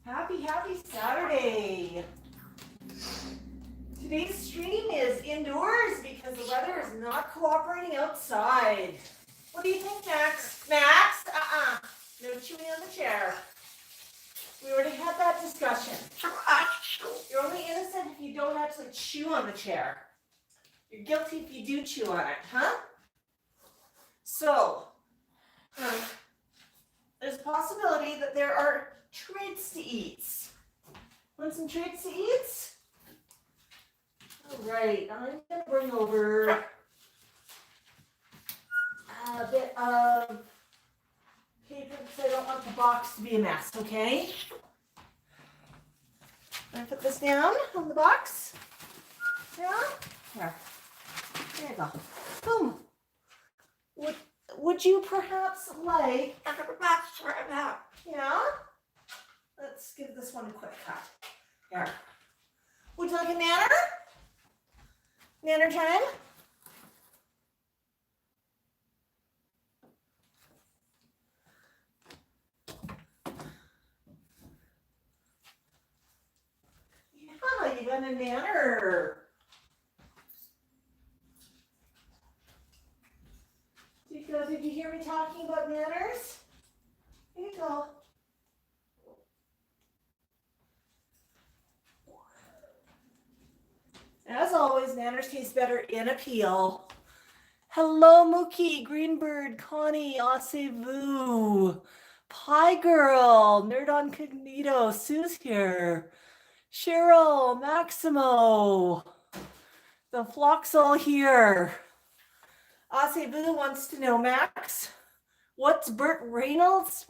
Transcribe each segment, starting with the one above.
Happy Saturday. Today's stream is indoors because the weather is not cooperating outside. What do you think, Max? Max? No chewing on the chair. We already had that discussion. You're only innocent if you don't actually chew on the chair. You're guilty if you do chew on it, huh? So, there's a possibility that there are treats to eat. Want some treats to eat? All right, I'm going to bring over a bit of paper because I don't want the box to be a mess, okay? I'm going to put this down on the box. Yeah? There. There you go. Boom. Would you perhaps like a box right now? Yeah? Let's give this one a quick cut. There. Would you like a nanner? Nanner time? Yeah, you got a nanner. Did you hear me talking about nanners? Here you go. As always, nanners taste better in a peel. Hello, Mookie, Greenbird, Connie, Asevu, Pie Girl, Nerd Incognito, Sue's here, Cheryl, Maximo, the flock's all here. Asevu wants to know, Max, what's Burt Reynolds'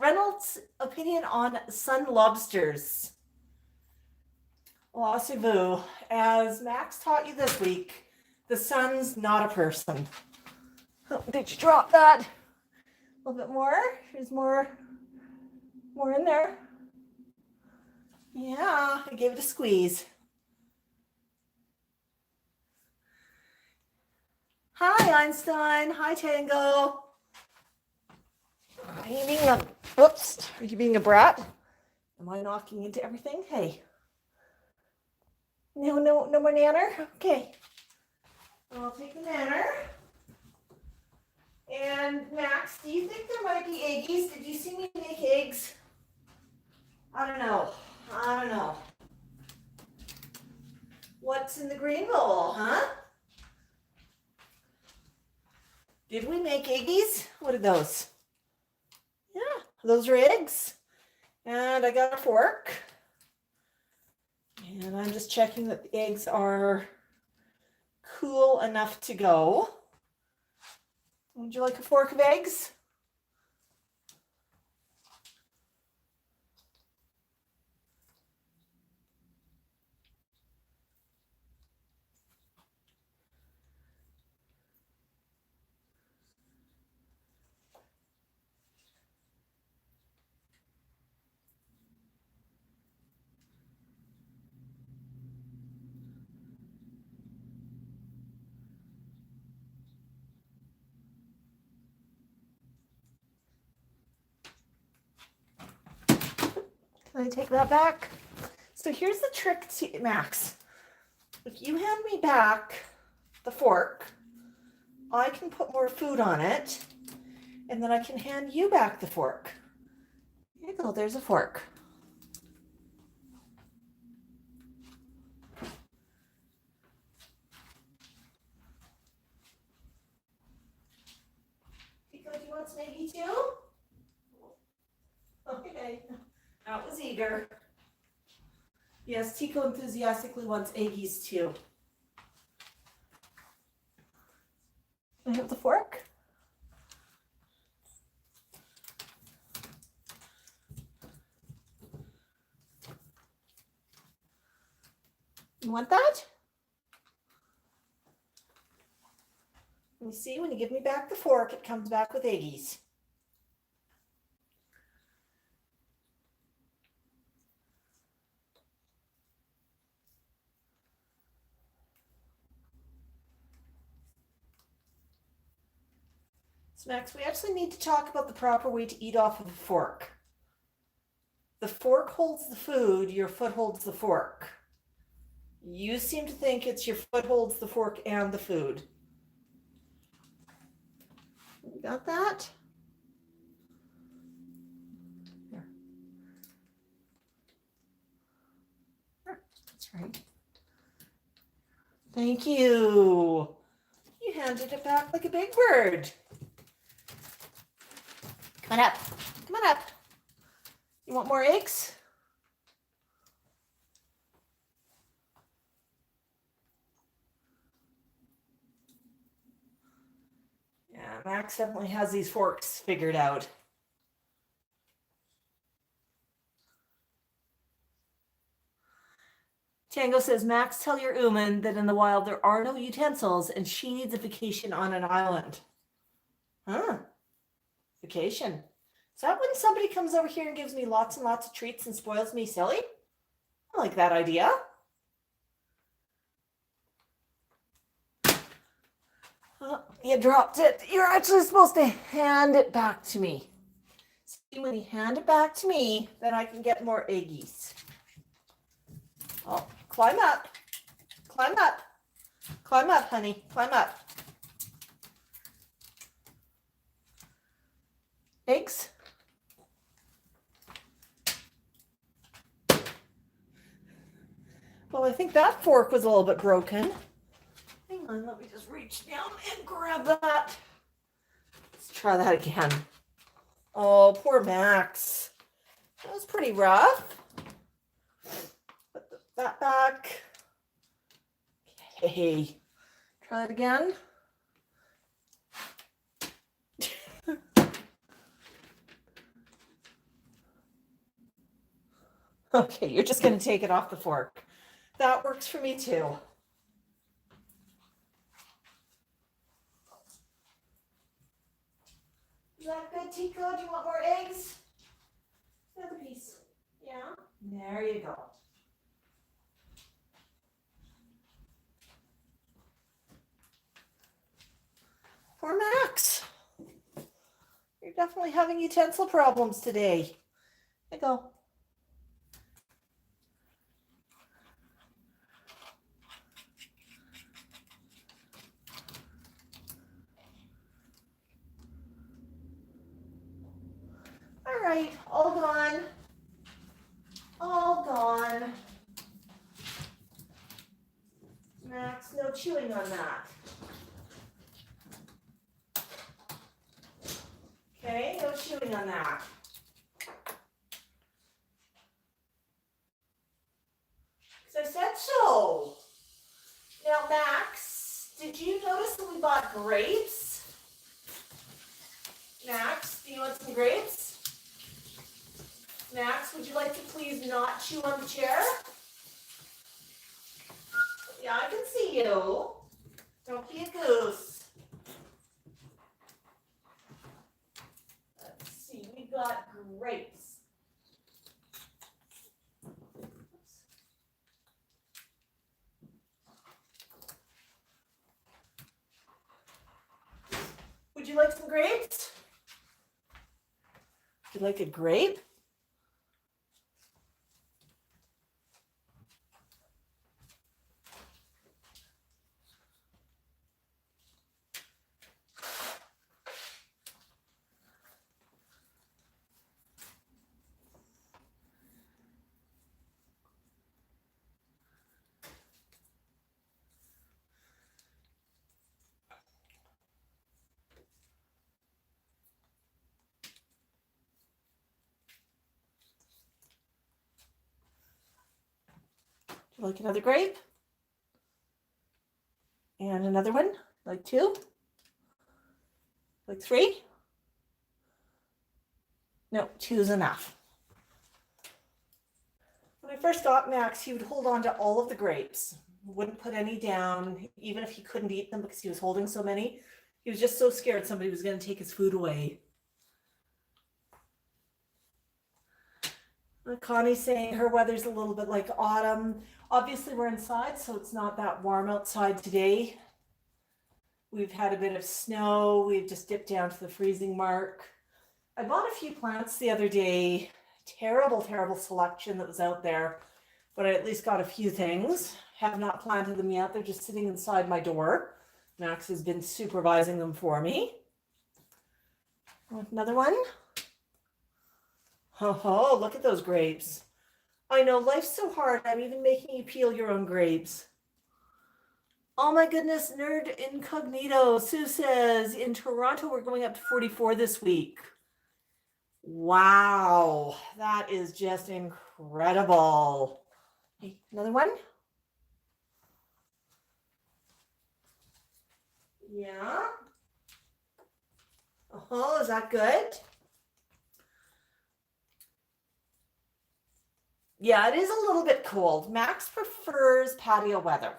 opinion on sun lobsters? Well, Asevu, as Max taught you this week, the sun's not a person. Oh, did you drop that? A little bit more. There's more in there. Yeah, I gave it a squeeze. Hi, Einstein. Hi, Tango. Are you being a brat? Am I knocking into everything? Hey. No more nanner? Okay. I'll take the nanner. And Max, do you think there might be eggies? Did you see me make eggs? I don't know. What's in the green bowl, huh? Did we make eggies? What are those? Yeah, those are eggs. And I got a fork. And I'm just checking that the eggs are cool enough to go. Would you like a fork of eggs? Can I take that back? So here's the trick to Max. If you hand me back the fork, I can put more food on it, and then I can hand you back the fork. Here you go, there's a fork. Pico, do you want some eggie too? Okay, that was eager. Yes, Tico enthusiastically wants eggies too. Can I have the fork? You want that? Let me see, when you give me back the fork, it comes back with eggies. So Max, we actually need to talk about the proper way to eat off of a fork. the fork holds the food, your foot holds the fork. You seem to think it's your foot holds the fork and the food. You got that? Here. That's right. Thank you. You handed it back like a big bird. Come on up. Come on up. You want more eggs? Yeah, Max definitely has these forks figured out. Tango says, Max, tell your Uman that in the wild there are no utensils and she needs a vacation on an island. Huh. Vacation. Is that when somebody comes over here and gives me lots and lots of treats and spoils me silly? I like that idea. Oh, you dropped it. You're actually supposed to hand it back to me. See, when you hand it back to me, then I can get more eggies. Oh, climb up. Climb up. Climb up, honey. Climb up. Eggs? Well, I think that fork was a little bit broken. Hang on, let me just reach down and grab that. Let's try that again. Oh, poor Max. That was pretty rough. Put that back. Okay. Try it again. Okay, you're just going to take it off the fork. That works for me too. Is that good, Tico? Do you want more eggs? Another piece. Yeah. There you go. Poor Max. You're definitely having utensil problems today. There you go. All right, all gone. All gone. Max, no chewing on that. Okay, no chewing on that. Because I said so. Now, Max, did you notice that we bought grapes? Max, do you want some grapes? Max, would you like to please not chew on the chair? Yeah, I can see you. Don't be a goose. Let's see, we got grapes. Would you like some grapes? Would you like a grape? Would you like another grape? And another one? Like two? Like three? No, two is enough. When I first got Max, he would hold on to all of the grapes, wouldn't put any down, even if he couldn't eat them because he was holding so many. He was just so scared somebody was going to take his food away. Connie's saying her weather's a little bit like autumn. Obviously, we're inside, so it's not that warm outside today. We've had a bit of snow. We've just dipped down to the freezing mark. I bought a few plants the other day terrible, terrible selection that was out there, but I at least got a few things. Have not planted them yet. They're just sitting inside my door. Max has been supervising them for me. Another one. Oh, look at those grapes. I know, life's so hard. I'm even making you peel your own grapes. Oh my goodness, Nerd Incognito. Sue says, in Toronto, we're going up to 44 this week. Wow, that is just incredible. Hey, another one? Yeah. Oh, is that good? Yeah, it is a little bit cold. Max prefers patio weather.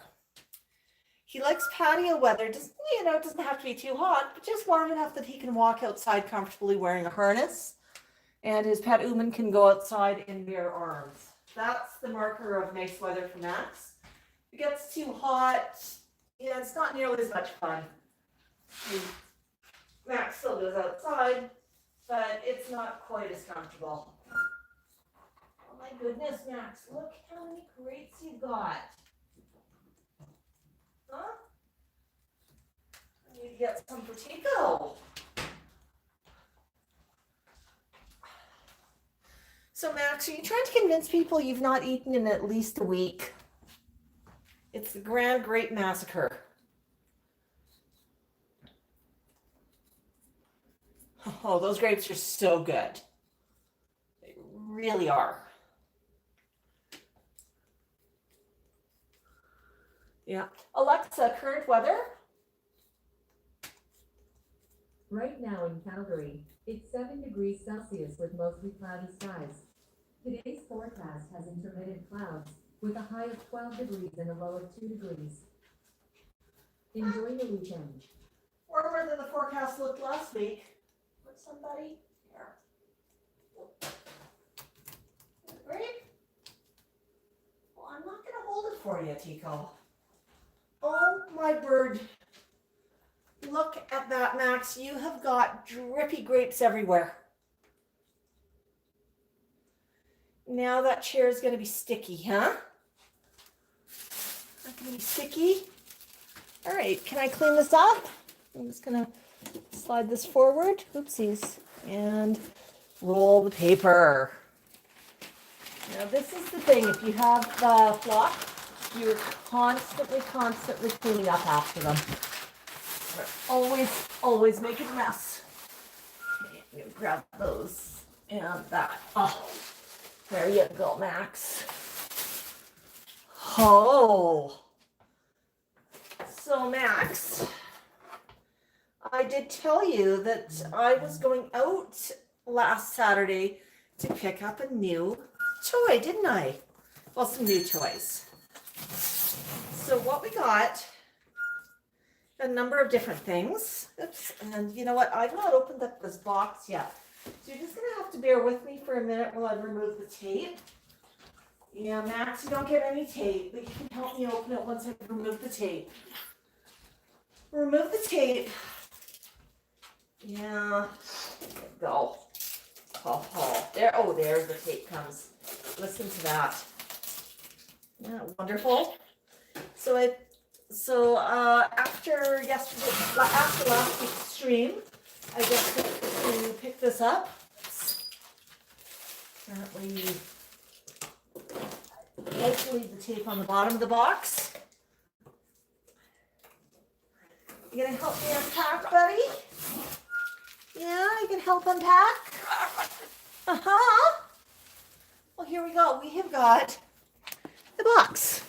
He likes patio weather. It doesn't have to be too hot, but just warm enough that he can walk outside comfortably wearing a harness. And his pet hooman can go outside in bare arms. That's the marker of nice weather for Max. If it gets too hot, yeah, it's not nearly as much fun. Max still goes outside, but it's not quite as comfortable. Oh my goodness, Max, look how many grapes you've got. Huh? I need to get some for Tico. So Max, are you trying to convince people you've not eaten in at least a week? It's the Grand Grape Massacre. Oh, those grapes are so good. They really are. Yeah. Alexa, current weather? Right now in Calgary, it's 7 degrees Celsius with mostly cloudy skies. Today's forecast has intermittent clouds with a high of 12 degrees and a low of 2 degrees. Enjoy your weekend. Warmer than the forecast looked last week. Put somebody here. Right? Well, I'm not going to hold it for you, Tico. Oh, my bird. Look at that, Max. You have got drippy grapes everywhere. Now that chair is going to be sticky, huh? Not going to be sticky. All right, can I clean this up? I'm just going to slide this forward. Oopsies. And roll the paper. Now, this is the thing. If you have the flock, you're constantly cleaning up after them. Always making a mess. Okay, I'm going to grab those and that. Oh, there you go, Max. Oh. So, Max, I did tell you that I was going out last Saturday to pick up a new toy, didn't I? Well, some new toys. So what we got, a number of different things. Oops, and you know what? I've not opened up this box yet. So you're just going to have to bear with me for a minute while I remove the tape. Yeah, Max, you don't get any tape, but you can help me open it once I remove the tape. Remove the tape. Yeah, there you go. There, oh, there's the tape comes. Listen to that. Isn't that wonderful? So after last week's stream, I just to pick this up. That way you like to leave the tape on the bottom of the box. You gonna help me unpack, buddy? Yeah, you can help unpack? Uh-huh. Well, here we go. We have got the box.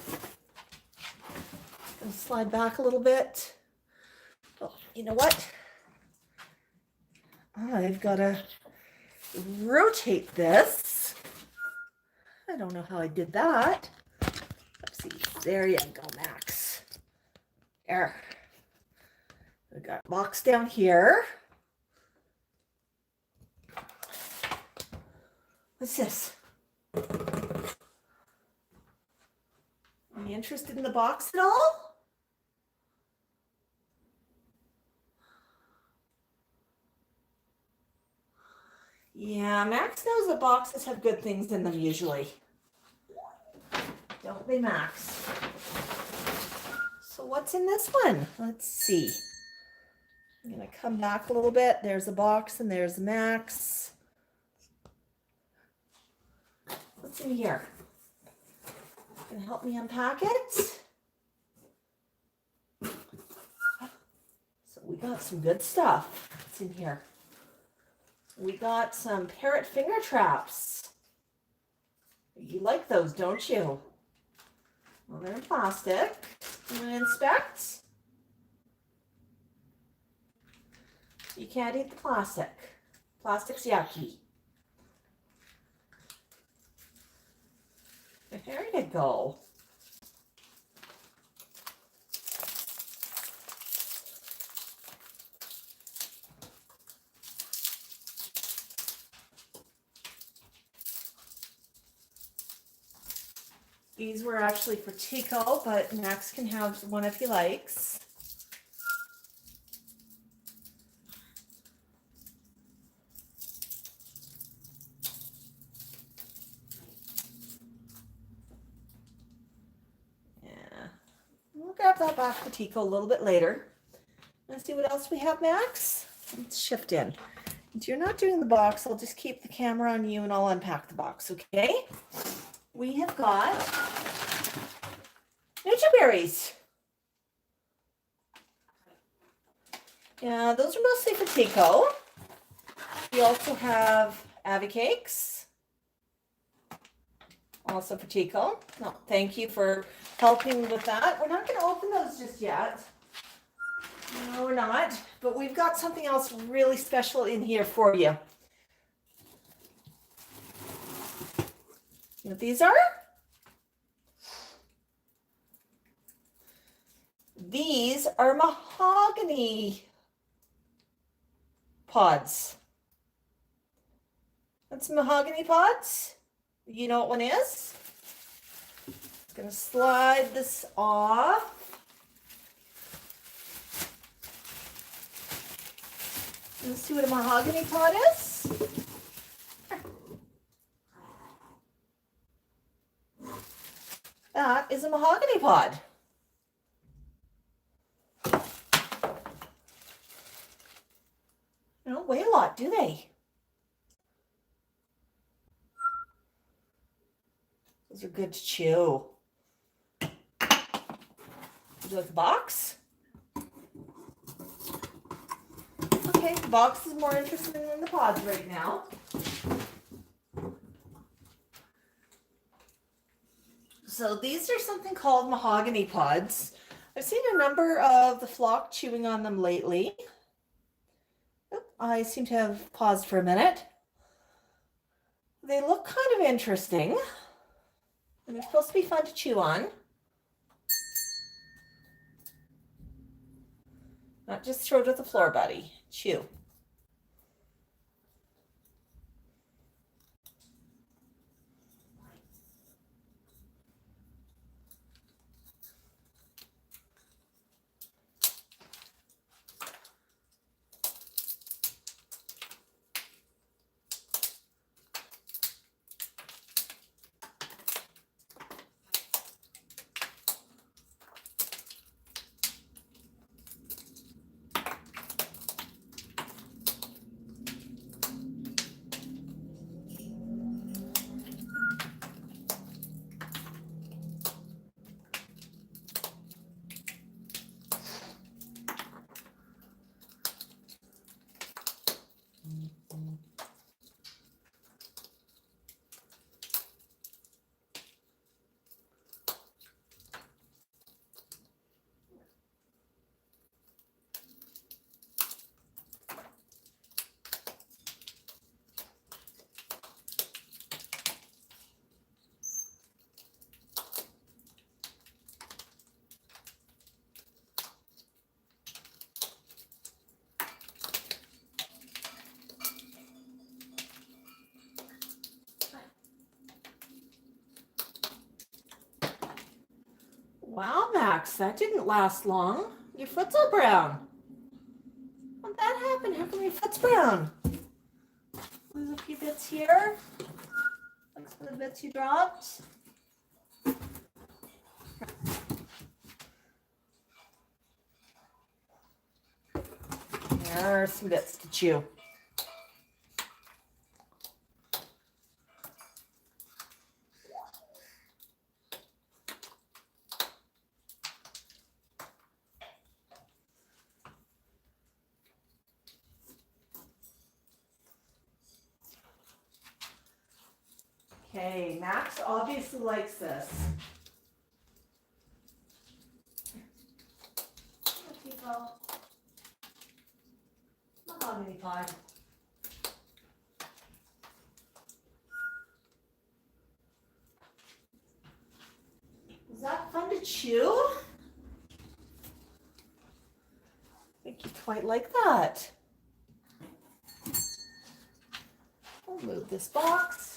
Gonna slide back a little bit. Oh, you know what? I've got to rotate this. I don't know how I did that. Let's see. There you go, Max. There. We've got a box down here. What's this? Are you interested in the box at all? Yeah, Max knows that boxes have good things in them usually. Don't they, Max? So what's in this one? Let's see. I'm going to come back a little bit. There's a box and there's Max. What's in here? Gonna help me unpack it? So we got some good stuff. What's in here? We got some parrot finger traps. You like those, don't you? Well, they're in plastic. I'm gonna inspect. You can't eat the plastic. Plastic's yucky. There you go. These were actually for Tico, but Max can have one if he likes. Yeah, we'll grab that back for Tico a little bit later. Let's see what else we have, Max. Let's shift in. If you're not doing the box, I'll just keep the camera on you and I'll unpack the box, okay? We have got berries. Yeah, those are mostly for Tico. We also have Avi cakes. Also for Tico. No, thank you for helping with that. We're not going to open those just yet. No, we're not. But we've got something else really special in here for you. You know what these are? These are mahogany pods. That's mahogany pods. You know what one is? Just gonna slide this off. Let's see what a mahogany pod is. That is a mahogany pod. They don't weigh a lot, do they? Those are good to chew. Would you like the box? Okay, the box is more interesting than the pods right now. So these are something called mahogany pods. I've seen a number of the flock chewing on them lately. Oh, I seem to have paused for a minute. They look kind of interesting. And they're supposed to be fun to chew on. Not just throw to the floor, buddy. Chew. Wow, Max, that didn't last long. Your foot's all brown. How'd that happen? How come your foot's brown? There's a few bits bits here. Thanks for the bits you dropped. There's some bits to chew. Okay, Max obviously likes this. Mahogany pod. Is that fun to chew? I think you quite like that. I'll move this box.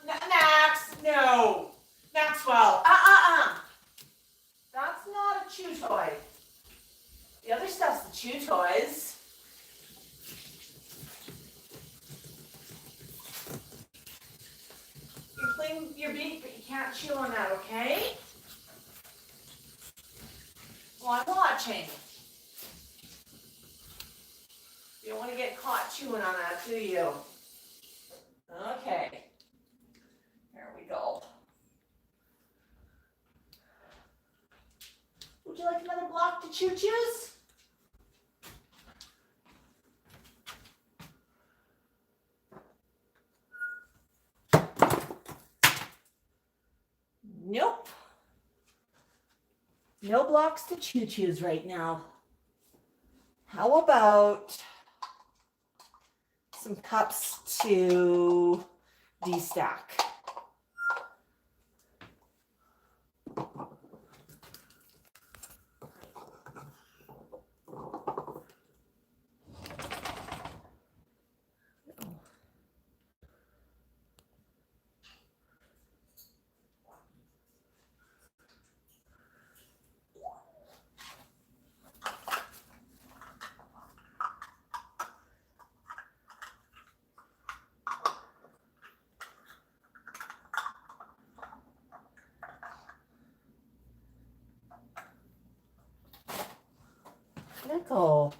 Max, no. Maxwell, That's not a chew toy. The other stuff's the chew toys. You're clean your beak, but you can't chew on that, okay? Well, I'm watching. You don't want to get caught chewing on that, do you? Okay. There we go. Would you like another block to choose? Nope. No blocks to choose right now. How about some cups to destack? Nickel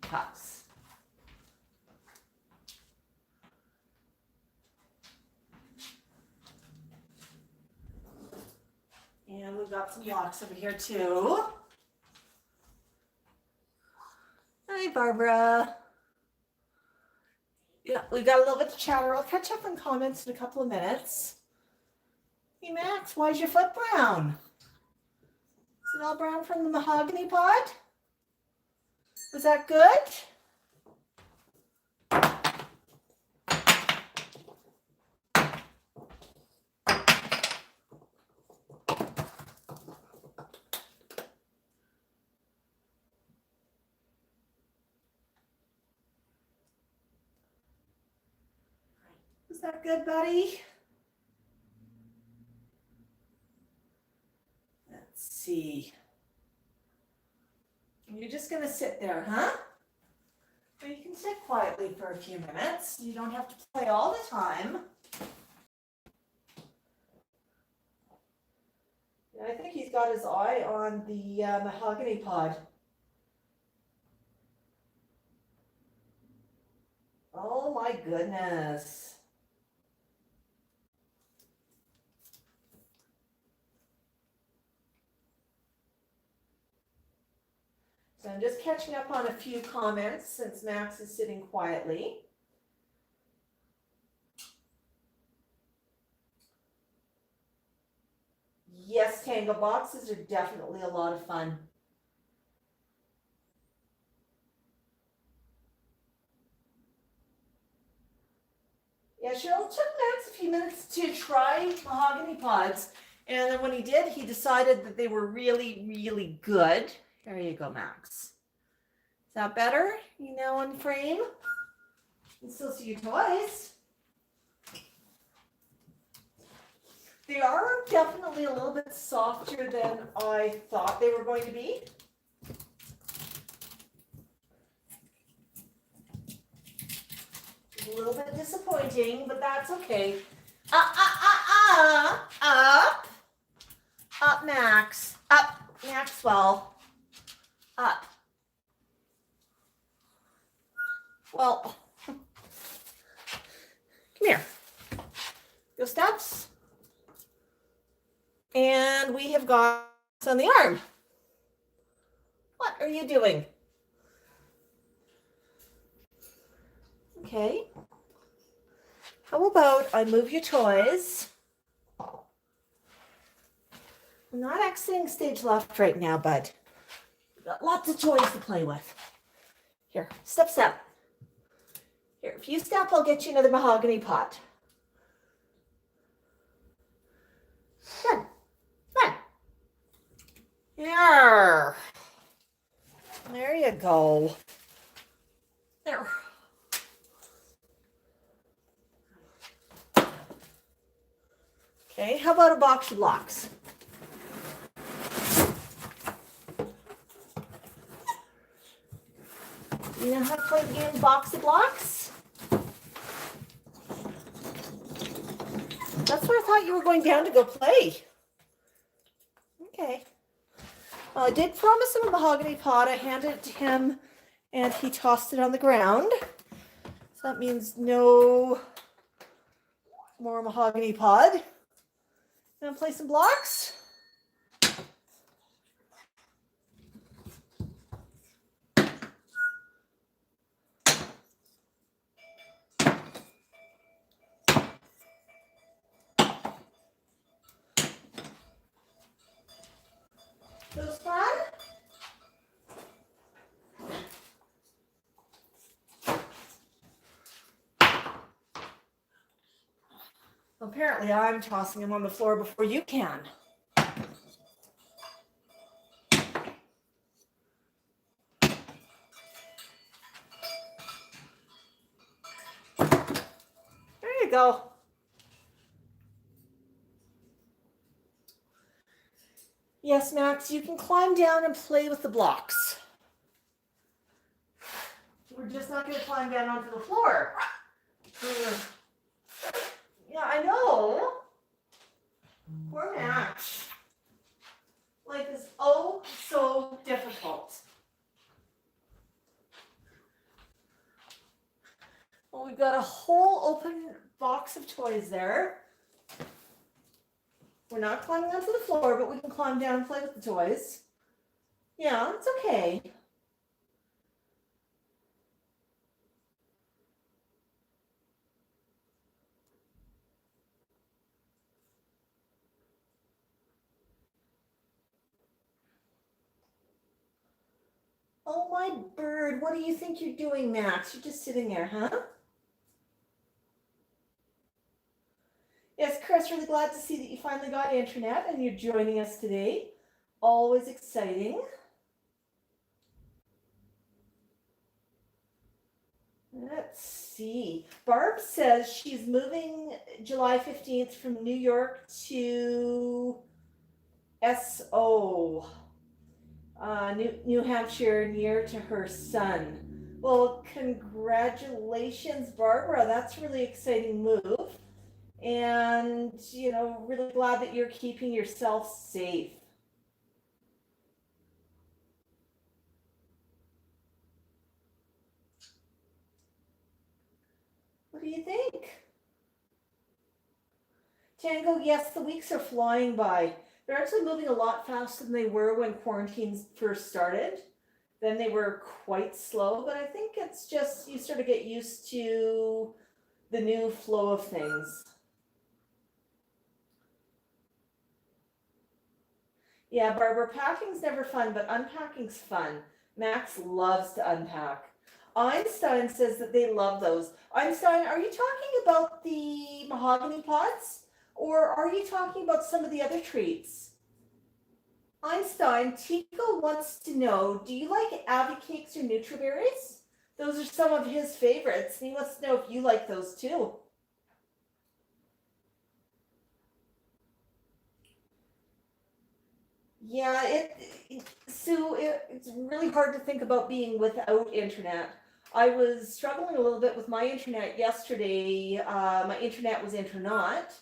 cups. And we've got some blocks over here too. Hi, Barbara. Yeah, we've got a little bit to chatter. I'll catch up on comments in a couple of minutes. Hey, Max, why's your foot brown? Is it all brown from the mahogany pod? Was that good? Was that good, buddy? Let's see. You're just going to sit there, huh? Or you can sit quietly for a few minutes. You don't have to play all the time. Yeah, I think he's got his eye on the mahogany pod. Oh my goodness. So I'm just catching up on a few comments since Max is sitting quietly. Yes, Tango boxes are definitely a lot of fun. Yeah, Cheryl, it took Max a few minutes to try mahogany pods. And then when he did, he decided that they were really, really good. There you go, Max. Is that better? You now in frame? You can still see your toys. They are definitely a little bit softer than I thought they were going to be. A little bit disappointing, but that's okay. Up. Up, Max. Up, Maxwell. Up. Well, come here. Go steps. And we have got on the arm. What are you doing? Okay. How about I move your toys? I'm not exiting stage left right now, bud. We've got lots of toys to play with. Here, step. Here, if you step, I'll get you another mahogany pot. Good. Good. There. There you go. There. Okay, how about a box of blocks? You know how to play the game box of blocks? That's where I thought you were going down to go play. Okay. Well, I did promise him a mahogany pot. I handed it to him and he tossed it on the ground. So that means no more mahogany pod. Gonna play some blocks? Those fun? Apparently, I'm tossing him on the floor before you can. There you go. Yes, Max, you can climb down and play with the blocks. We're just not going to climb down onto the floor. Yeah, I know. Poor Max. Life is oh so difficult. Well, we've got a whole open box of toys there. We're not climbing onto the floor, but we can climb down and play with the toys. Yeah, it's okay. Oh, my bird. What do you think you're doing, Max? You're just sitting there, huh? Yes, Chris, really glad to see that you finally got internet and you're joining us today. Always exciting. Let's see. Barb says she's moving July 15th from New York to SO, New Hampshire, near to her son. Well, congratulations, Barbara. That's a really exciting move. And, you know, really glad that you're keeping yourself safe. What do you think? Tango, yes, the weeks are flying by. They're actually moving a lot faster than they were when quarantines first started. Then they were quite slow, but I think it's just you sort of get used to the new flow of things. Yeah, Barbara, packing's never fun, but unpacking's fun. Max loves to unpack. Einstein says that they love those. Einstein, are you talking about the mahogany pods Or are you talking about some of the other treats? Einstein, Tico wants to know, do you like Avi cakes or Nutriberries? Those are some of his favorites. And he wants to know if you like those too. Yeah, Sue, it's really hard to think about being without internet. I was struggling a little bit with my internet yesterday. My internet was internet.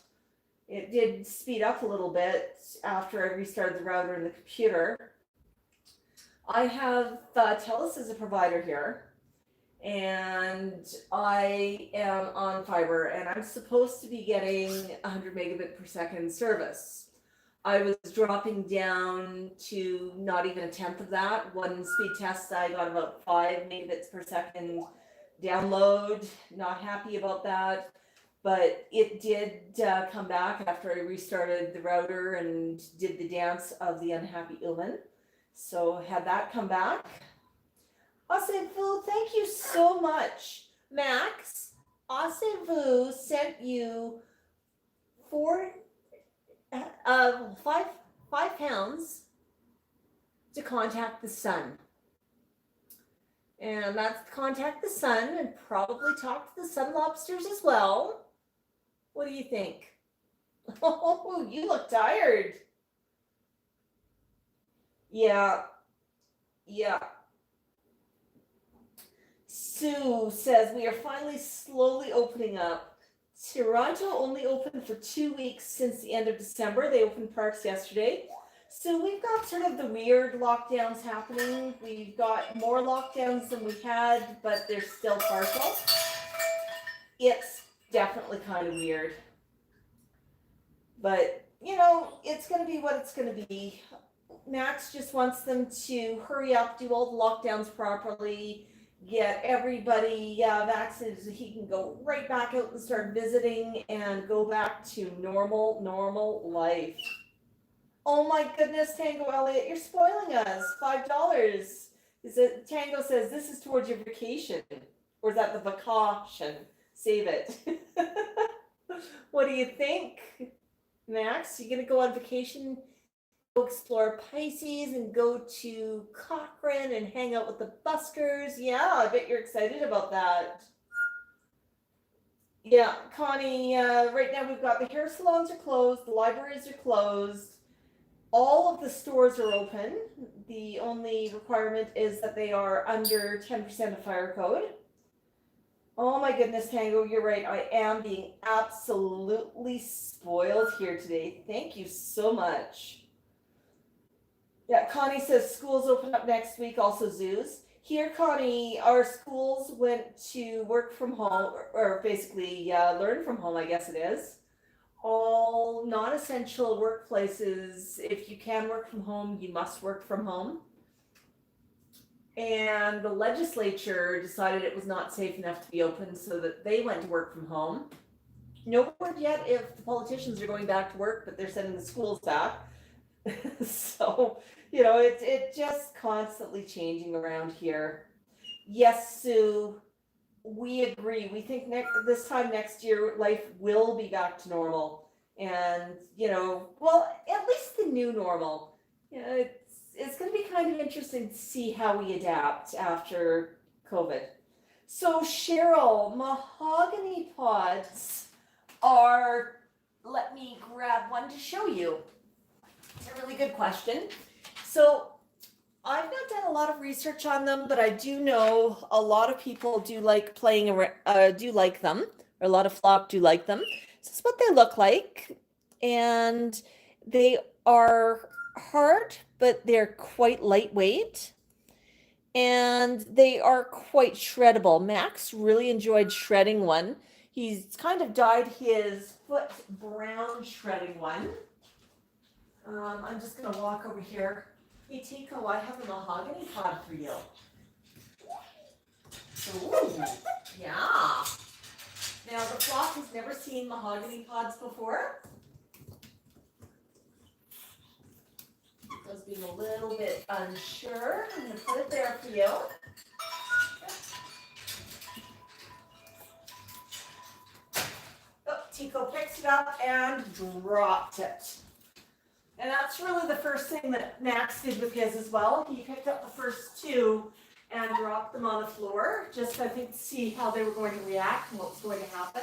It did speed up a little bit after I restarted the router and the computer. I have TELUS as a provider here, and I am on fiber, and I'm supposed to be getting 100 megabit per second service. I was dropping down to not even a tenth of that. One speed test, I got about 5 megabits per second download. Not happy about that, but it did come back after I restarted the router and did the dance of the unhappy human. So had that come back. Asevu, thank you so much. Max, Asevu sent you £5 to contact the sun. And that's contact the sun and probably talk to the sun lobsters as well. What do you think? Oh, you look tired. Yeah. Sue says we are finally slowly opening up. Toronto only opened for 2 weeks since the end of December. They opened parks yesterday. So we've got sort of the weird lockdowns happening. We've got more lockdowns than we had, but they're still partial. It's definitely kind of weird. But, you know, it's going to be what it's going to be. Max just wants them to hurry up, do all the lockdowns properly, get everybody vaccinated so he can go right back out and start visiting and go back to normal life. Oh my goodness, Tango Elliott, you're spoiling us. $5. Is it Tango says this is towards your vacation? Or is that the vacation? Save it. What do you think, Max? You gonna go on vacation? Go explore Pisces and go to Cochrane and hang out with the buskers. Yeah, I bet you're excited about that. Yeah, Connie, right now we've got the hair salons are closed, the libraries are closed, all of the stores are open. The only requirement is that they are under 10% of fire code. Oh my goodness, Tango, you're right. I am being absolutely spoiled here today. Thank you so much. Yeah, Connie says schools open up next week, also zoos. Here, Connie, our schools went to work from home, or basically learn from home, I guess it is. All non-essential workplaces, if you can work from home, you must work from home. And the legislature decided it was not safe enough to be open, so that they went to work from home. No word yet if the politicians are going back to work, but they're sending the schools back. So, you know, it's just constantly changing around here. Yes, Sue, we agree. We think this time next year, life will be back to normal. And, you know, well, at least the new normal. You know, it's going to be kind of interesting to see how we adapt after COVID. So, Cheryl, Mahogany Pods are, let me grab one to show you. It's a really good question. So I've not done a lot of research on them, but I do know a lot of people do like do like them, or a lot of flock do like them. So this is what they look like. And they are hard, but they're quite lightweight. And they are quite shreddable. Max really enjoyed shredding one. He's kind of dyed his foot brown shredding one. I'm just going to walk over here. Hey, Tico, I have a mahogany pod for you. Ooh, yeah. Now, the flock has never seen mahogany pods before. Just being a little bit unsure. I'm going to put it there for you. Oh, Tico picked it up and dropped it. And that's really the first thing that Max did with his as well. He picked up the first two and dropped them on the floor, just I think to see how they were going to react and what was going to happen.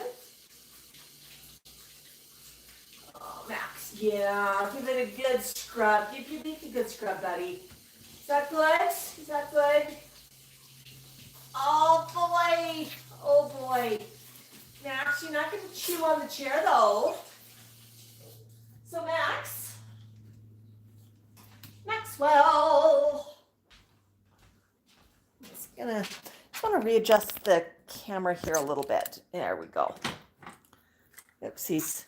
Oh, Max, yeah, give it a good scrub. Give your beak a good scrub, buddy. Is that good? Is that good? Oh boy, oh boy. Max, you're not going to chew on the chair though. So Maxwell. Just want to readjust the camera here a little bit. There we go. Oopsies.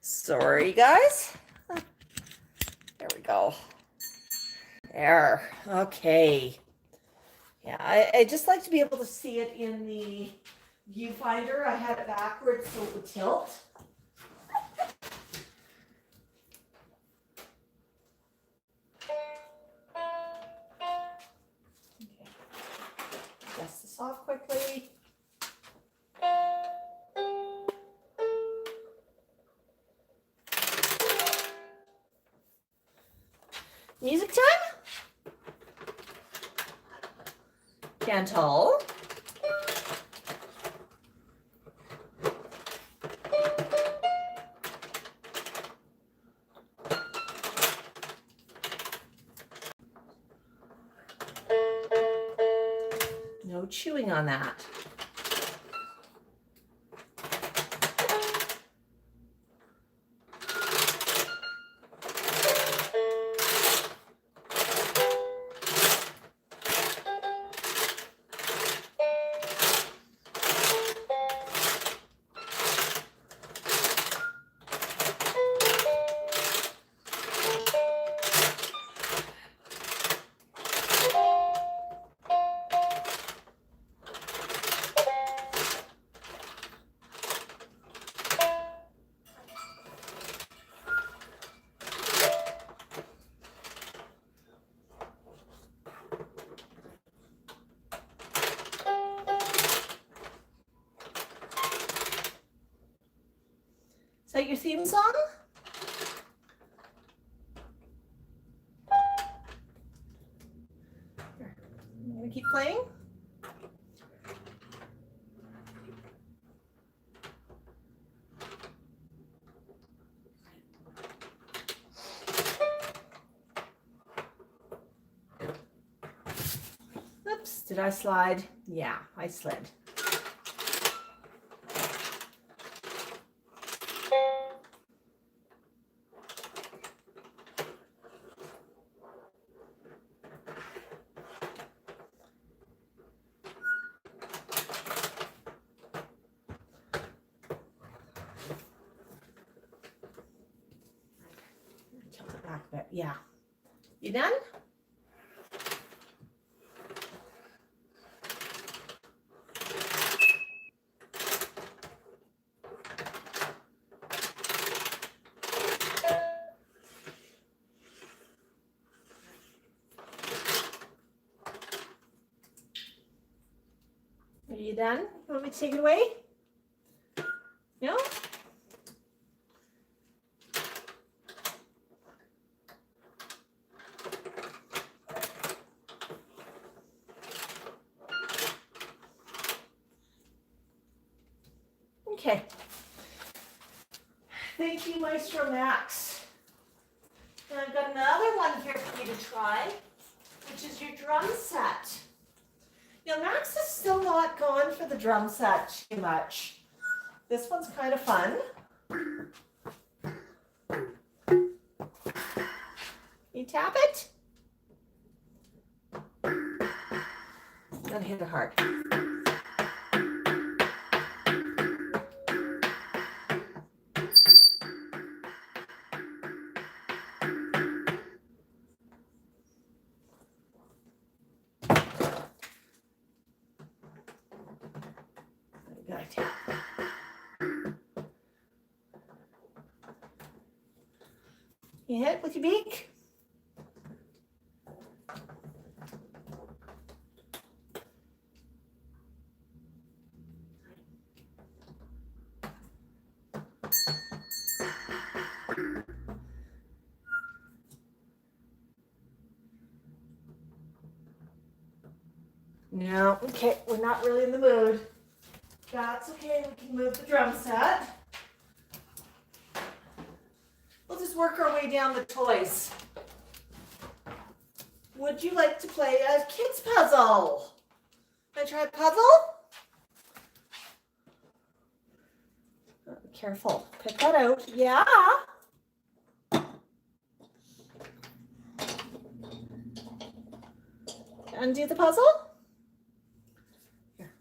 Sorry, guys. There we go. There. Okay. Yeah, I just like to be able to see it in the viewfinder. I had it backwards so it would tilt. Okay. Dust this off quickly. Music time? Gentle. No chewing on that. Is that your theme song? Here, I'm gonna keep playing. Oops, did I slide? Yeah, I slid. Tilt it back a bit. Yeah. You done? Are you done? You want me to take it away? No? Okay. Thank you, Maestro Max. And I've got another one here for you to try, which is your drum set. Now, Max is still not gone for the drum set too much. This one's kind of fun. You tap it. Then hit it hard. You hit with your beak. No, okay, we're not really in the mood. That's okay, we can move the drum set. We'll just work our way down the toys. Would you like to play a kid's puzzle? Can I try a puzzle? Be careful, pick that out. Yeah. Undo the puzzle. Here.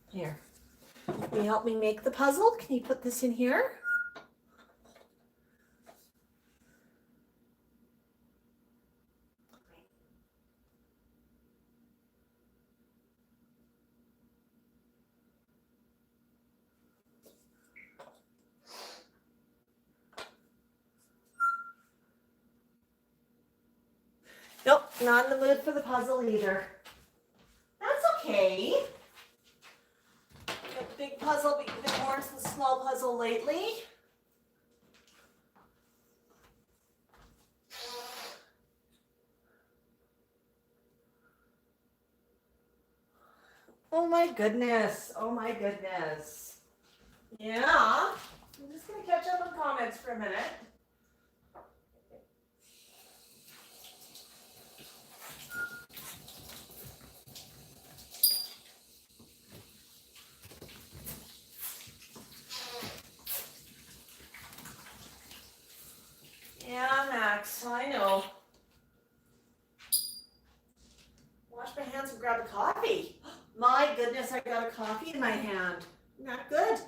Here. Will you help me make the puzzle? Can you put this in here? Nope, not in the mood for the puzzle either. That's okay. Got the big puzzle, but you've been more into the small puzzle lately. Oh my goodness. Oh my goodness. Yeah. I'm just going to catch up on comments for a minute. Yeah, Max, I know. Wash my hands and grab a coffee. My goodness, I got a coffee in my hand. Not good.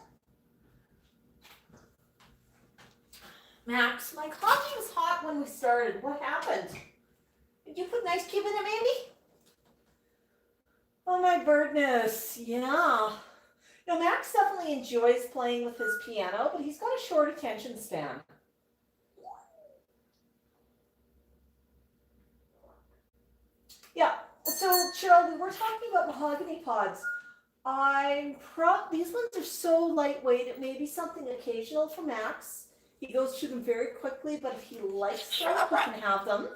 Max, my coffee was hot when we started. What happened? Did you put an ice cube in it, maybe? Oh my birdness, yeah. No, Max definitely enjoys playing with his piano, but he's got a short attention span. Yeah, so Cheryl, we were talking about Mahogany Pods. These ones are so lightweight, it may be something occasional for Max. He goes through them very quickly, but if he likes them, he can have them.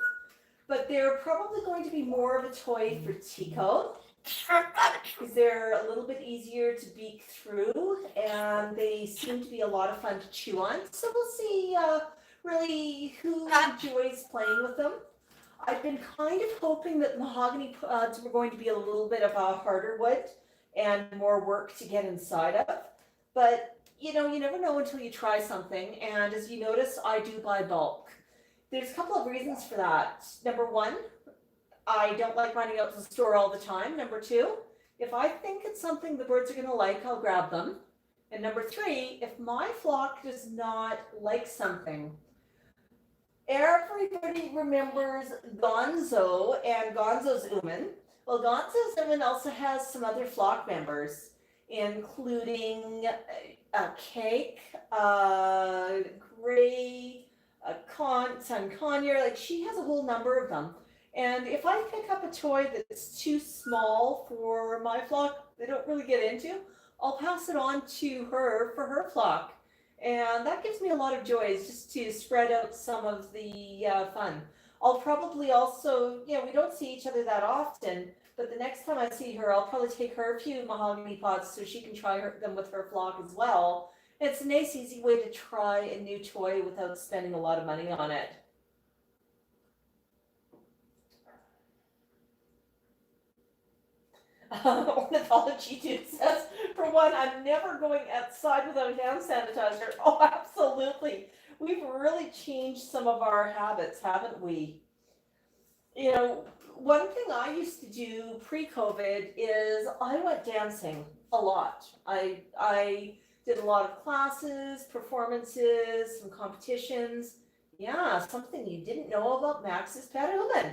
But they're probably going to be more of a toy for Tico, because they're a little bit easier to beak through, and they seem to be a lot of fun to chew on. So we'll see really who enjoys playing with them. I've been kind of hoping that Mahogany Pods were going to be a little bit of a harder wood and more work to get inside of. But, you know, you never know until you try something. And as you notice, I do buy bulk. There's a couple of reasons for that. Number one, I don't like running out to the store all the time. Number two, if I think it's something the birds are going to like, I'll grab them. And number three, if my flock does not like something, everybody remembers Gonzo and Gonzo's hooman. Well, Gonzo's hooman also has some other flock members, including a cake, gray, sun conure. Like, she has a whole number of them. And if I pick up a toy that's too small for my flock, they don't really get into, I'll pass it on to her for her flock. And that gives me a lot of joy, just to spread out some of the fun. I'll probably also, you know, we don't see each other that often, but the next time I see her, I'll probably take her a few Mahogany Pods so she can try them with her flock as well. And it's a nice, easy way to try a new toy without spending a lot of money on it. Ornithology Dude says, for one, I'm never going outside without hand sanitizer. Oh, absolutely. We've really changed some of our habits, haven't we? You know, one thing I used to do pre-COVID is I went dancing a lot. I did a lot of classes, performances, some competitions. Yeah, something you didn't know about Max's pet hooman.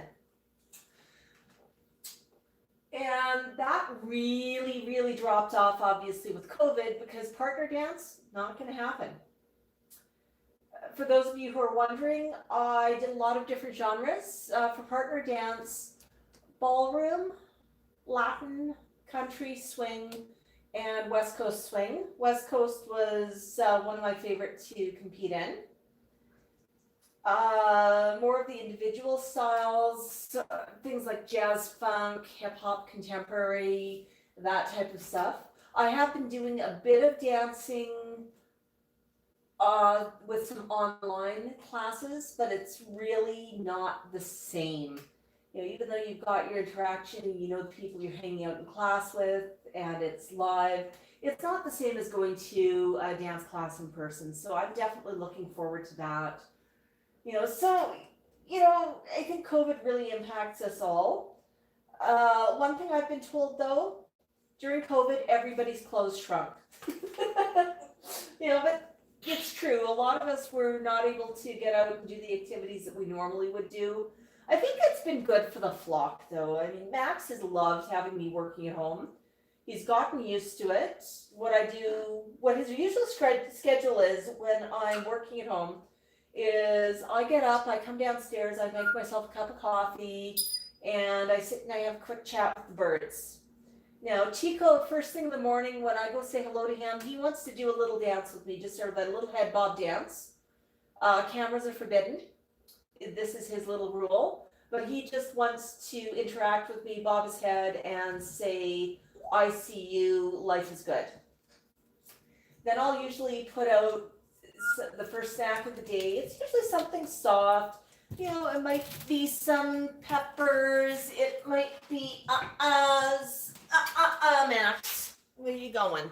And that really, really dropped off, obviously, with COVID, because partner dance, not going to happen. for those of you who are wondering, I did a lot of different genres for partner dance, ballroom, Latin, country, swing, and West Coast swing. West Coast was one of my favorite to compete in. More of the individual styles, things like jazz, funk, hip hop, contemporary, that type of stuff. I have been doing a bit of dancing with some online classes, but it's really not the same. You know, even though you've got your interaction, you know the people you're hanging out in class with, and it's live, it's not the same as going to a dance class in person. So I'm definitely looking forward to that. You know, so, you know, I think COVID really impacts us all. One thing I've been told though, during COVID, everybody's clothes shrunk. You know, but it's true. A lot of us were not able to get out and do the activities that we normally would do. I think it's been good for the flock though. I mean, Max has loved having me working at home. He's gotten used to it. What his usual schedule is when I'm working at home is I get up, I come downstairs, I make myself a cup of coffee, and I sit and I have a quick chat with the birds. Now, Chico, first thing in the morning when I go say hello to him, he wants to do a little dance with me, just sort of a little head bob dance. Cameras are forbidden. This is his little rule. But he just wants to interact with me, bob his head, and say, I see you, life is good. Then I'll usually put out the first snack of the day. It's usually something soft. You know, it might be some peppers. It might be Max. Where are you going?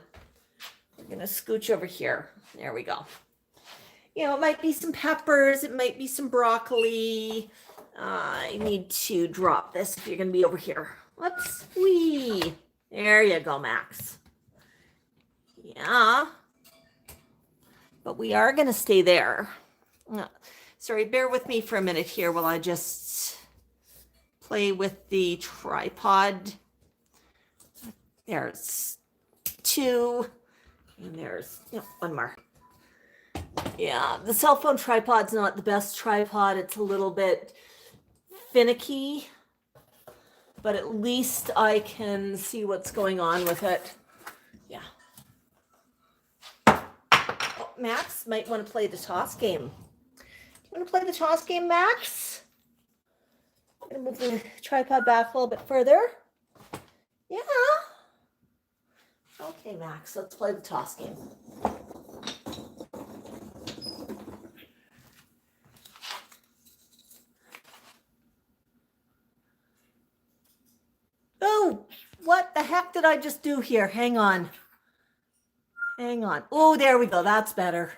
We're gonna scooch over here. There we go. You know, it might be some peppers. It might be some broccoli. I need to drop this if you're gonna be over here. Whoops, wee. There you go, Max. Yeah. But we are gonna stay there. Sorry, bear with me for a minute here while I just play with the tripod. There's two, and there's one more. Yeah, the cell phone tripod's not the best tripod. It's a little bit finicky, but at least I can see what's going on with it. Yeah. Oh, Max might want to play the toss game. Want to play the toss game, Max? I'm going to move the tripod back a little bit further. Yeah. Okay, Max, let's play the toss game. Oh, what the heck did I just do here? Hang on. Hang on. Oh, there we go. That's better.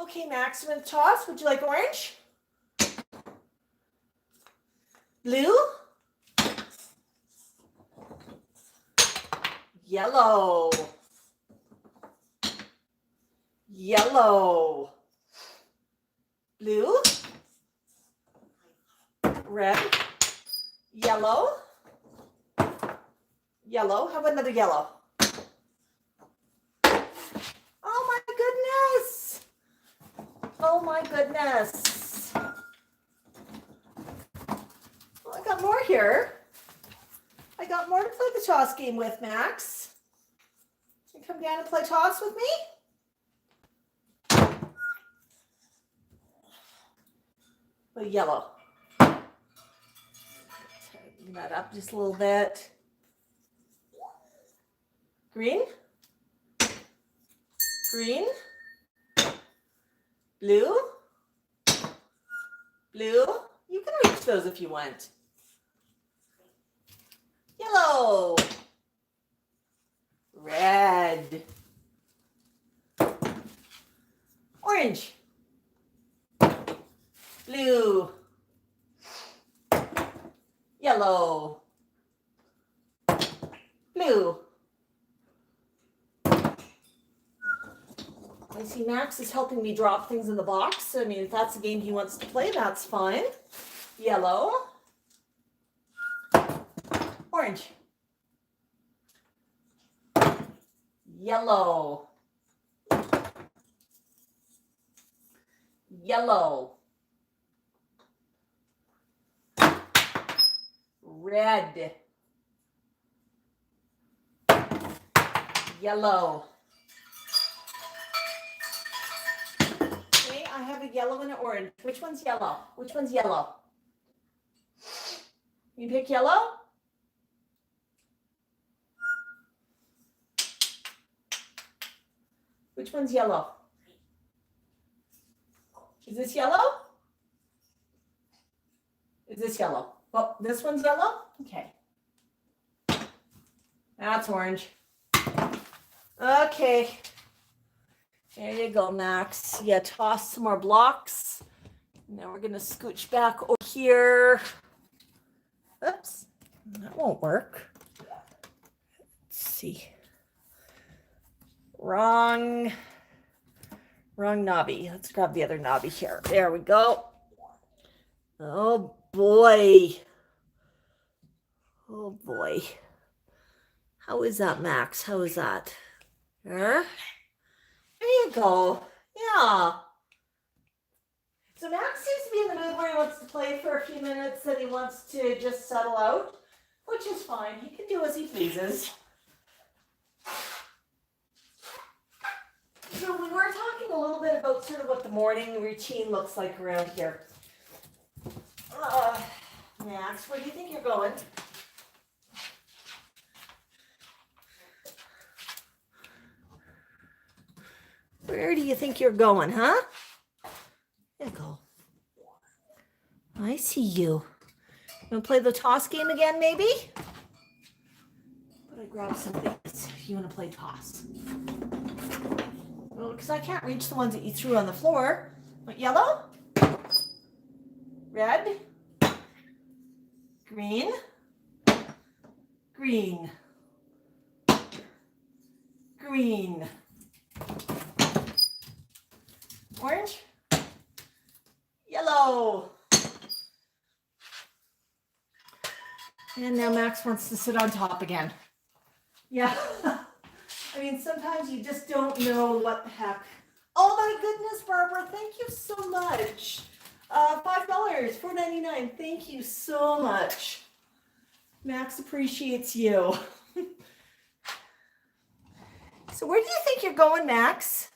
Okay, Max, I'm going to toss. Would you like orange? Blue? Yellow. Yellow. Blue. Red. Yellow. Yellow. How about another yellow? Oh my goodness. Oh my goodness. Well, I got more here. I got more to play the toss game with, Max. You come down and play toss with me? But yellow. Tighten that up just a little bit. Green. Green. Blue. Blue. You can reach those if you want. Yellow. Red. Orange. Blue. Yellow. Blue. I see Max is helping me drop things in the box. I mean, if that's a game he wants to play, that's fine. Yellow. Orange. Yellow. Yellow. Red. Yellow. Okay, I have a yellow and an orange. Which one's yellow? Which one's yellow? You pick yellow? Which one's yellow? Is this yellow? Is this yellow? Oh, this one's yellow? Okay. That's orange. Okay. There you go, Max. Yeah, toss some more blocks. Now we're going to scooch back over here. Oops. That won't work. Let's see. Wrong knobby. Let's grab the other knobby here. There we go. Oh boy. Oh boy. How is that, Max? How is that? There you go. Yeah. So Max seems to be in the mood where he wants to play for a few minutes and he wants to just settle out, which is fine. He can do as he pleases. So we were talking a little bit about sort of what the morning routine looks like around here. Max, where do you think you're going? Where do you think you're going, huh? There you go. I see you. You want to play the toss game again, maybe? But I grabbed some things. You want to play toss? Well, because I can't reach the ones that you threw on the floor. What, yellow? Red? Green? Green? Green? Orange? Yellow? And now Max wants to sit on top again. Yeah. I mean, sometimes you just don't know what the heck. Oh my goodness, Barbara, thank you so much. $5, $4.99. Thank you so much. Max appreciates you. So where do you think you're going, Max?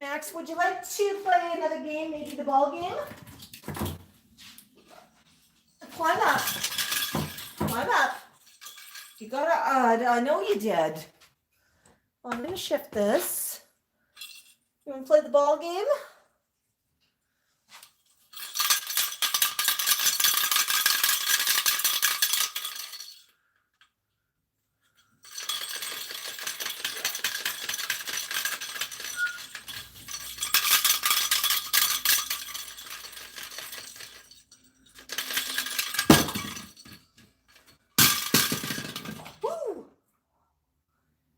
Max, would you like to play another game, maybe the ball game? Climb up. Climb up. You gotta, I know you did. Well, I'm gonna shift this. You wanna play the ball game?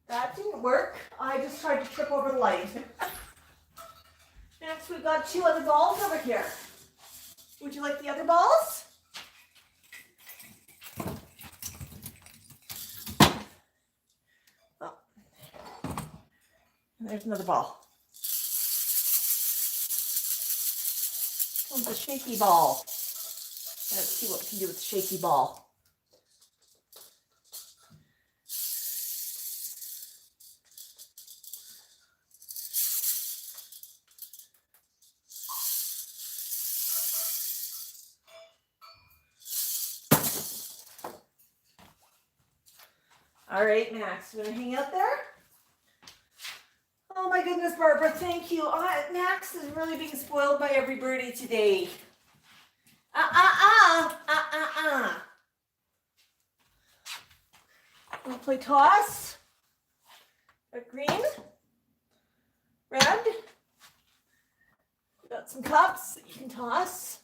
That didn't work. I just tried to trip over the light. Next, we've got 2 other balls over here. Would you like the other balls? Oh. And there's another ball. This one's a shaky ball. Let's see what we can do with the shaky ball. All right, Max, you want to hang out there? Oh my goodness, Barbara, thank you. Max is really being spoiled by every birdie today. Want to play toss? Green? Red? We got some cups that you can toss.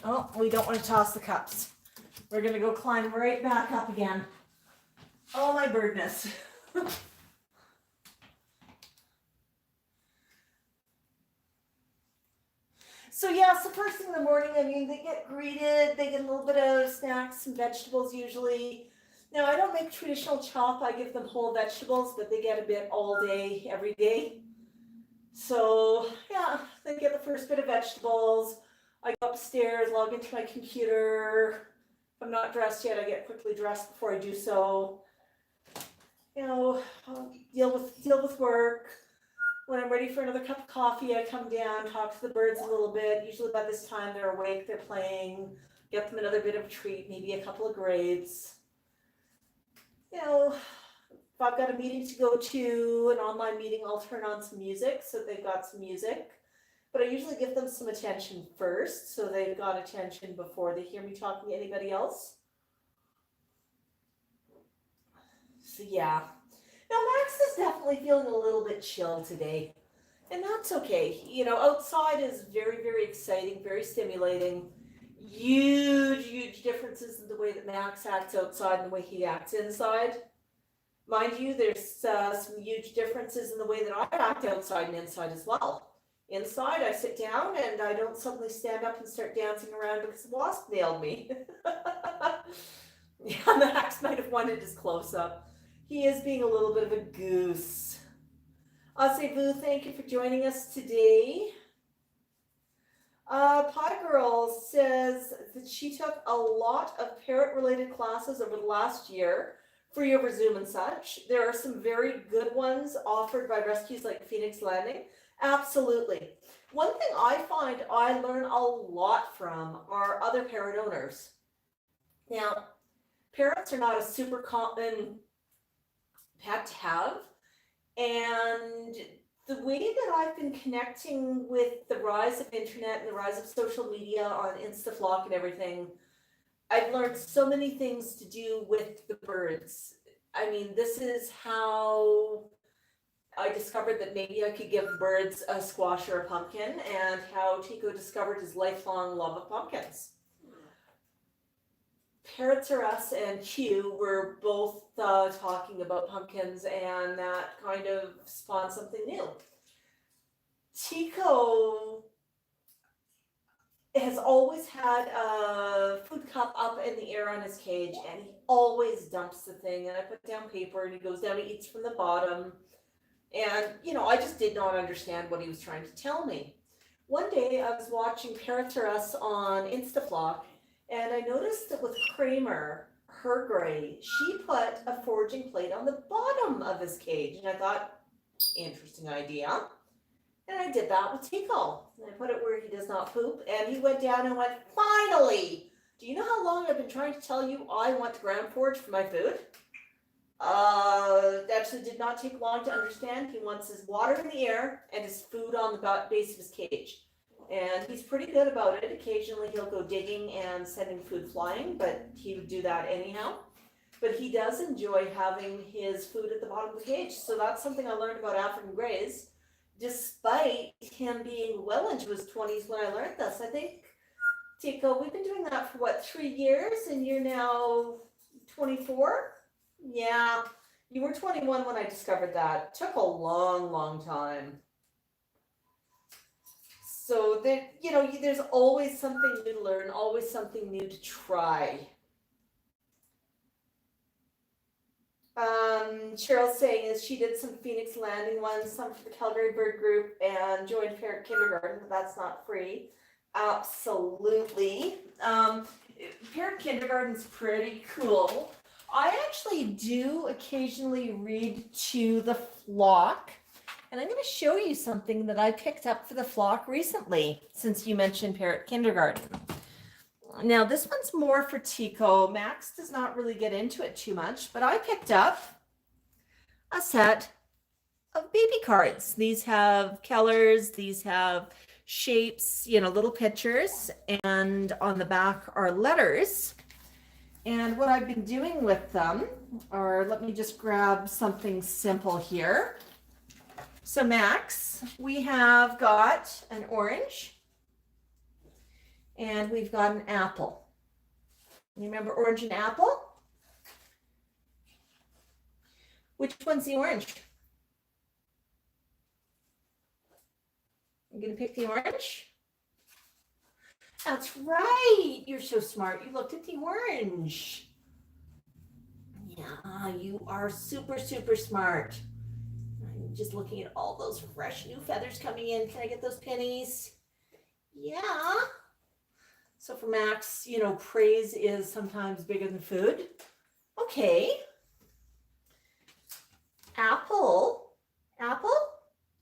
Oh, we don't want to toss the cups. We're going to go climb right back up again. Oh my birdness. So yeah, so first thing in the morning, I mean, they get greeted, they get a little bit of snacks and vegetables usually. Now, I don't make traditional chop, I give them whole vegetables, but they get a bit all day, every day. So yeah, then get the first bit of vegetables. I go upstairs, log into my computer. If I'm not dressed yet, I get quickly dressed before I do so. Deal with work. When I'm ready for another cup of coffee, I come down, talk to the birds a little bit. Usually by this time they're awake, they're playing. Get them another bit of a treat, maybe a couple of grapes. If I've got a meeting to go to, an online meeting, I'll turn on some music so they've got some music. But I usually give them some attention first, so they've got attention before they hear me talking to anybody else. So yeah. Now Max is definitely feeling a little bit chill today. And that's okay. Outside is very, very exciting, very stimulating. Huge differences in the way that Max acts outside and the way he acts inside. Mind you, there's some huge differences in the way that I act outside and inside as well. Inside, I sit down and I don't suddenly stand up and start dancing around because the wasp nailed me. Yeah, Max might have wanted his close-up. He is being a little bit of a goose. Asevu, thank you for joining us today. Pie Girl says that she took a lot of parrot-related classes over the last year, free over Zoom and such. There are some very good ones offered by rescues like Phoenix Landing. Absolutely. One thing I find I learn a lot from are other parrot owners. Now, parrots are not a super common pet to have, and the way that I've been connecting with the rise of internet and the rise of social media on InstaFlock and everything, I've learned so many things to do with the birds. I mean, this is how I discovered that maybe I could give birds a squash or a pumpkin, and how Tico discovered his lifelong love of pumpkins. Parrots Are Us and Q were both talking about pumpkins, and that kind of spawned something new. Tico has always had a food cup up in the air on his cage, and he always dumps the thing, and I put down paper and he goes down and eats from the bottom. And I just did not understand what he was trying to tell me. One day I was watching Parrot Are Us on InstaFlock, and I noticed that with Kramer, her gray, she put a foraging plate on the bottom of his cage, and I thought, interesting idea. And I did that with Tico. And I put it where he does not poop, and he went down and went, finally! Do you know how long I've been trying to tell you I want to ground forage for my food? Actually did not take long to understand. He wants his water in the air and his food on the base of his cage. And he's pretty good about it. Occasionally he'll go digging and sending food flying, but he would do that anyhow. But he does enjoy having his food at the bottom of the cage. So that's something I learned about African greys, despite him being well into his 20s when I learned this. I think, Tico, we've been doing that for 3 years, and you're now 24? Yeah, you were 21 when I discovered that. It took a long time. So there's always something new to learn, always something new to try. Cheryl's saying is she did some Phoenix Landing ones, some for the Calgary Bird Group, and joined Parrot Kindergarten, but that's not free. Absolutely. Parrot Kindergarten's pretty cool. I actually do occasionally read to the flock, and I'm going to show you something that I picked up for the flock recently, since you mentioned Parrot Kindergarten. Now, this one's more for Tico. Max does not really get into it too much, but I picked up a set of baby cards. These have colors, these have shapes, little pictures, and on the back are letters. And what I've been doing with them, or let me just grab something simple here. So Max, we have got an orange, and we've got an apple. You remember orange and apple? Which one's the orange? I'm going to pick the orange. That's right. You're so smart. You looked at the orange. Yeah, you are super smart. I'm Just looking at all those fresh new feathers coming in. Can I get those pennies? Yeah. So for Max, you know, praise is sometimes bigger than food. Okay. Apple. Apple?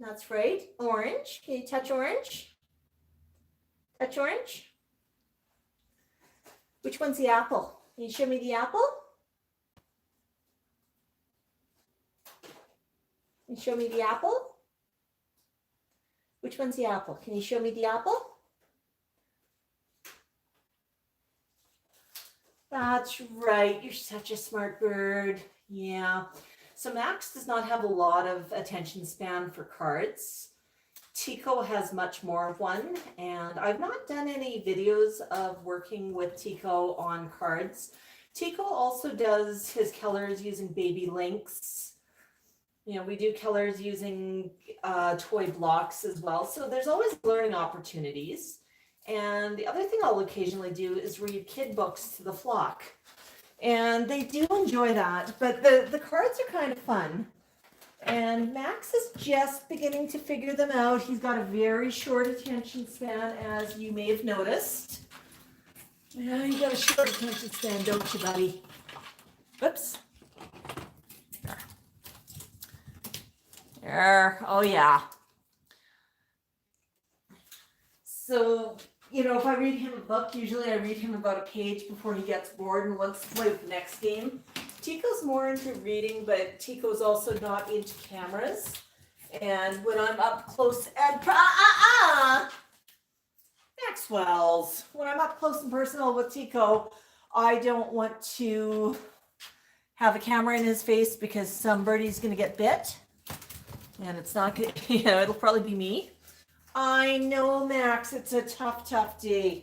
That's right. Orange. Can you touch orange? Touch orange? Which one's the apple? Can you show me the apple? Can you show me the apple? Which one's the apple? Can you show me the apple? That's right. You're such a smart bird. Yeah. So Max does not have a lot of attention span for cards. Tico has much more of one, and I've not done any videos of working with Tico on cards. Tico also does his colors using baby links. You know, we do colors using toy blocks as well. So there's always learning opportunities. And the other thing I'll occasionally do is read kid books to the flock. And they do enjoy that, but the cards are kind of fun. And Max is just beginning to figure them out. He's got a very short attention span, as you may have noticed. Yeah, you got a short attention span, don't you, buddy? Whoops. There. Oh, yeah. So, you know, if I read him a book, usually I read him about a page before he gets bored and wants to play with the next game. Tico's more into reading, but Tico's also not into cameras. And when I'm up close and Maxwell's, when I'm up close and personal with Tico, I don't want to have a camera in his face because somebody's going to get bit. And it's not going to, you know, it'll probably be me. I know, Max, it's a tough, tough day.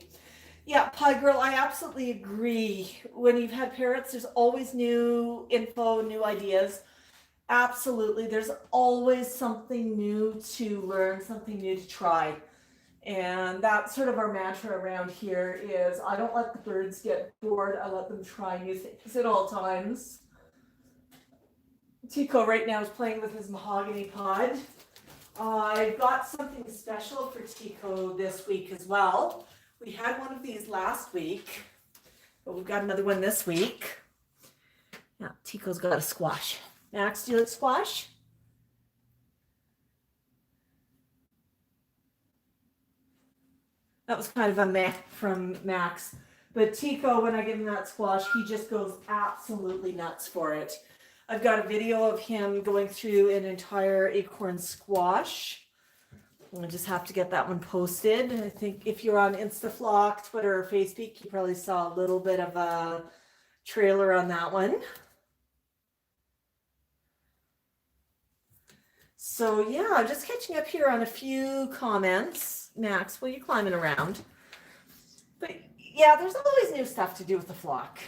Yeah, Pie Girl, I absolutely agree. When you've had parrots, there's always new info, new ideas. Absolutely. There's always something new to learn, something new to try. And that's sort of our mantra around here is I don't let the birds get bored. I let them try new things at all times. Tico right now is playing with his Mahogany Pod. I've got something special for Tico this week as well. We had one of these last week, but we've got another one this week. Yeah, Tico's got a squash. Max, do you like squash? That was kind of a meh from Max. But Tico, when I give him that squash, he just goes absolutely nuts for it. I've got a video of him going through an entire acorn squash. I just have to get that one posted. I think if you're on InstaFlock, Twitter, or Facebeak, you probably saw a little bit of a trailer on that one. So yeah, I'm just catching up here on a few comments. Max, well, you're climbing around. But yeah, there's always new stuff to do with the flock.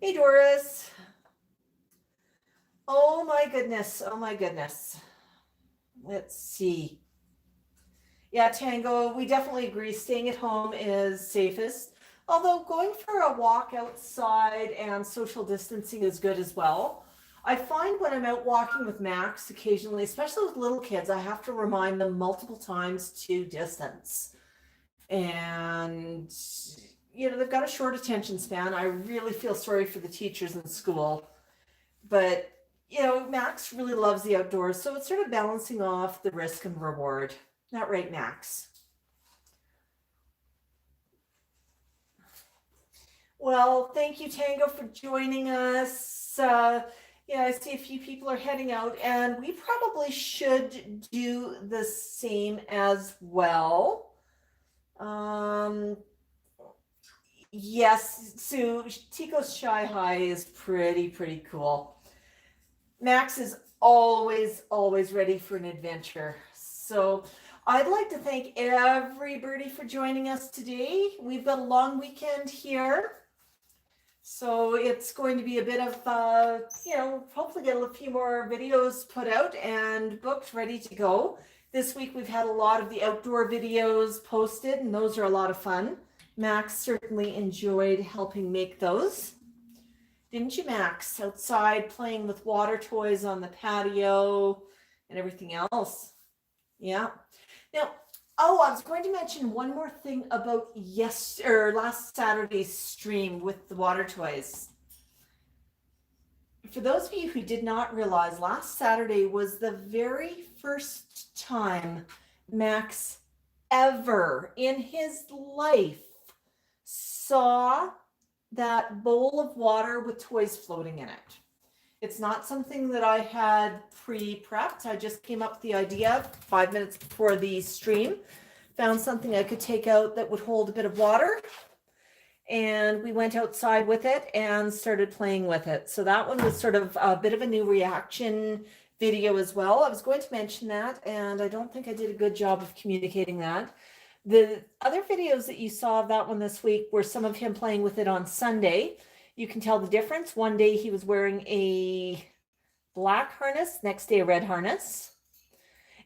Hey, Doris. Oh my goodness. Oh my goodness. Let's see. Yeah, Tango, we definitely agree. Staying at home is safest. Although going for a walk outside and social distancing is good as well. I find when I'm out walking with Max occasionally, especially with little kids, I have to remind them multiple times to distance. And, you know, they've got a short attention span. I really feel sorry for the teachers in school. But you know, Max really loves the outdoors, so it's sort of balancing off the risk and reward. Not right, Max? Well, thank you, Tango, for joining us. Yeah, I see a few people are heading out, and we probably should do the same as well. Yes, Sue, Tico's Shy High is pretty cool. Max is always ready for an adventure. So I'd like to thank every birdie for joining us today. We've got a long weekend here. So it's going to be a bit of, you know, hopefully get a few more videos put out and booked, ready to go. This week we've had a lot of the outdoor videos posted, and those are a lot of fun. Max certainly enjoyed helping make those. Didn't you, Max? Outside playing with water toys on the patio and everything else. Yeah. Now, oh, I was going to mention one more thing about last Saturday's stream with the water toys. For those of you who did not realize, last Saturday was the very first time Max ever in his life saw that bowl of water with toys floating in it. It's not something that I had pre-prepped. I just came up with the idea 5 minutes before the stream, found something I could take out that would hold a bit of water, and we went outside with it and started playing with it. So that one was sort of a bit of a new reaction video as well. I was going to mention that, and I don't think I did a good job of communicating that. The other videos that you saw of that one this week were some of him playing with it on Sunday. You can tell the difference. One day he was wearing a black harness, next day a red harness.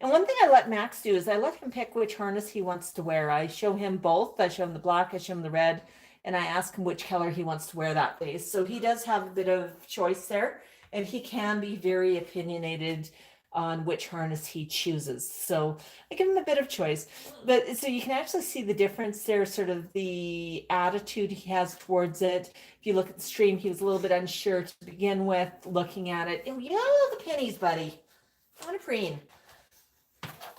And one thing I let Max do is I let him pick which harness he wants to wear. I show him both. I show him the black, I show him the red, and I ask him which color he wants to wear that day. So he does have a bit of choice there, and he can be very opinionated on which harness he chooses. So I give him a bit of choice, but so you can actually see the difference there, sort of the attitude he has towards it. If you look at the stream, he was a little bit unsure to begin with, looking at it. Oh, yeah, the pennies, buddy. I want a preen.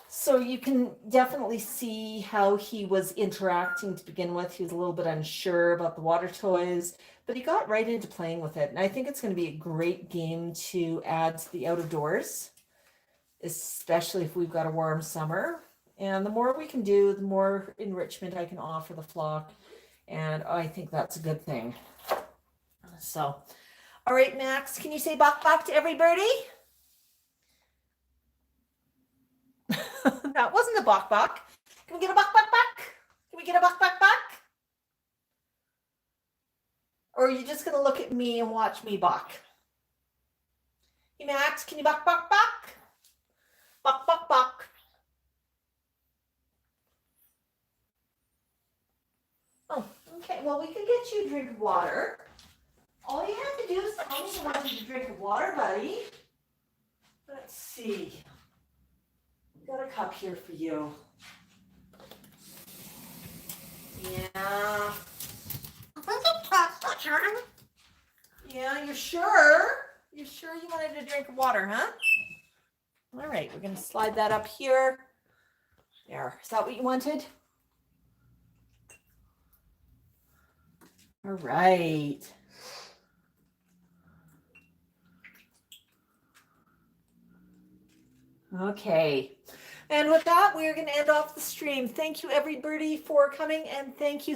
So you can definitely see how he was interacting to begin with. He was a little bit unsure about the water toys, but he got right into playing with it. And I think it's going to be a great game to add to the out of doors, especially if we've got a warm summer. And the more we can do, the more enrichment I can offer the flock. And I think that's a good thing. So, all right, Max, can you say bok bok to everybody? That wasn't a bok bok. Can we get a bok bok bok? Can we get a bok bok bok? Or are you just going to look at me and watch me bok? Hey, Max, can you bok bok bok? Bok, bok, bok. Oh, okay. Well, we can get you a drink of water. All you have to do is tell me you want a drink of water, buddy. Let's see. Got a cup here for you. Yeah. Yeah, you're sure? You're sure you wanted a drink of water, huh? All right, we're going to slide that up here. There. Is that what you wanted? All right. Okay. And with that, we're going to end off the stream. Thank you, everybody, for coming. And thank you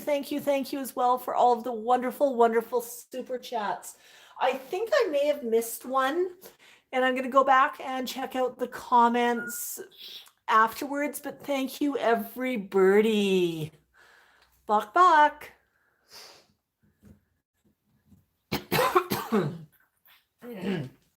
as well for all of the wonderful, wonderful super chats. I think I may have missed one, and I'm going to go back and check out the comments afterwards. But thank you, everybody. Bok, bok.